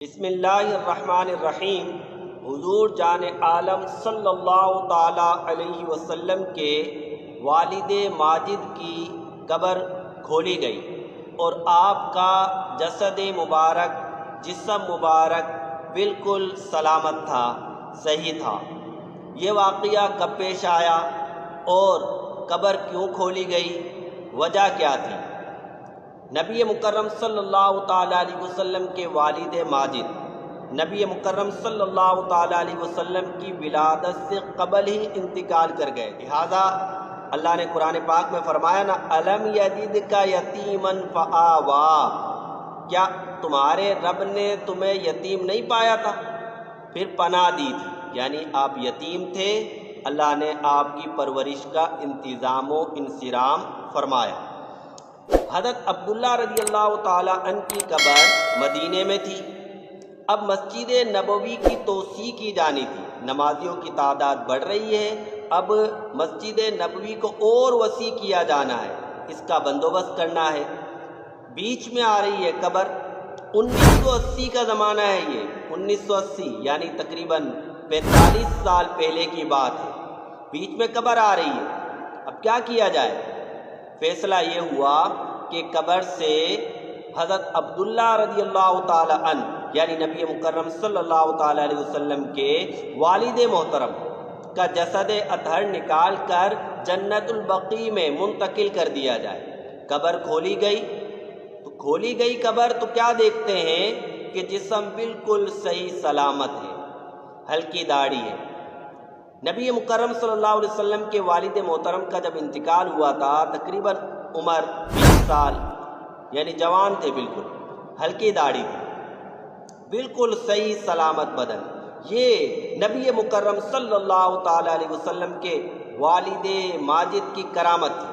بسم اللہ الرحمن الرحیم۔ حضور جان عالم صلی اللہ تعالی علیہ وسلم کے والد ماجد کی قبر کھولی گئی اور آپ کا جسد مبارک، جسم مبارک بالکل سلامت تھا، صحیح تھا۔ یہ واقعہ کب پیش آیا اور قبر کیوں کھولی گئی، وجہ کیا تھی؟ نبی مکرم صلی اللہ تعالیٰ علیہ وسلم کے والد ماجد نبی مکرم صلی اللہ تعالیٰ علیہ وسلم کی ولادت سے قبل ہی انتقال کر گئے، لہذا اللہ نے قرآن پاک میں فرمایا نا الم یجدک یتیما فآوا، کیا تمہارے رب نے تمہیں یتیم نہیں پایا تھا پھر پناہ دی تھی، یعنی آپ یتیم تھے، اللہ نے آپ کی پرورش کا انتظام و انصرام فرمایا۔ حضرت عبداللہ رضی اللہ تعالیٰ عنہ کی قبر مدینے میں تھی۔ اب مسجد نبوی کی توسیع کی جانی تھی، نمازیوں کی تعداد بڑھ رہی ہے، اب مسجد نبوی کو اور وسیع کیا جانا ہے، اس کا بندوبست کرنا ہے۔ بیچ میں آ رہی ہے قبر، 1980 کا زمانہ ہے، یہ 1980 یعنی تقریباً 45 سال پہلے کی بات ہے۔ بیچ میں قبر آ رہی ہے، اب کیا کیا جائے؟ فیصلہ یہ ہوا کہ قبر سے حضرت عبداللہ رضی اللہ تعالی عنہ یعنی نبی مکرم صلی اللہ تعالی علیہ وسلم کے والد محترم کا جسد اطہر نکال کر جنت البقیع میں منتقل کر دیا جائے۔ قبر کھولی گئی قبر تو کیا دیکھتے ہیں کہ جسم بالکل صحیح سلامت ہے، ہلکی داڑھی ہے۔ نبی مکرم صلی اللہ علیہ وسلم کے والد محترم کا جب انتقال ہوا تھا تقریباً عمر 20 سال، یعنی جوان تھے، بالکل ہلکی داڑھی تھی، بالکل صحیح سلامت بدن۔ یہ نبی مکرم صلی اللہ تعالی علیہ وسلم کے والد ماجد کی کرامت تھی،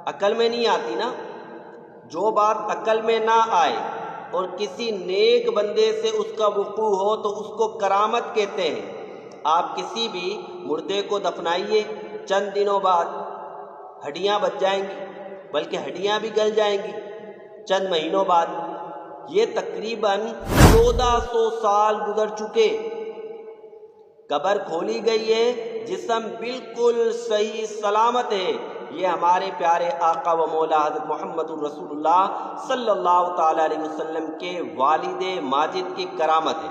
عقل میں نہیں آتی نا، جو بات عقل میں نہ آئے اور کسی نیک بندے سے اس کا وقوع ہو تو اس کو کرامت کہتے ہیں۔ آپ کسی بھی مردے کو دفنائیے، چند دنوں بعد ہڈیاں بچ جائیں گی، بلکہ ہڈیاں بھی گل جائیں گی چند مہینوں بعد۔ یہ تقریباً 1400 سال گزر چکے، قبر کھولی گئی ہے، جسم بالکل صحیح سلامت ہے۔ یہ ہمارے پیارے آقا و مولا حضرت محمد الرسول اللہ صلی اللہ تعالی علیہ وسلم کے والد ماجد کی کرامت ہے۔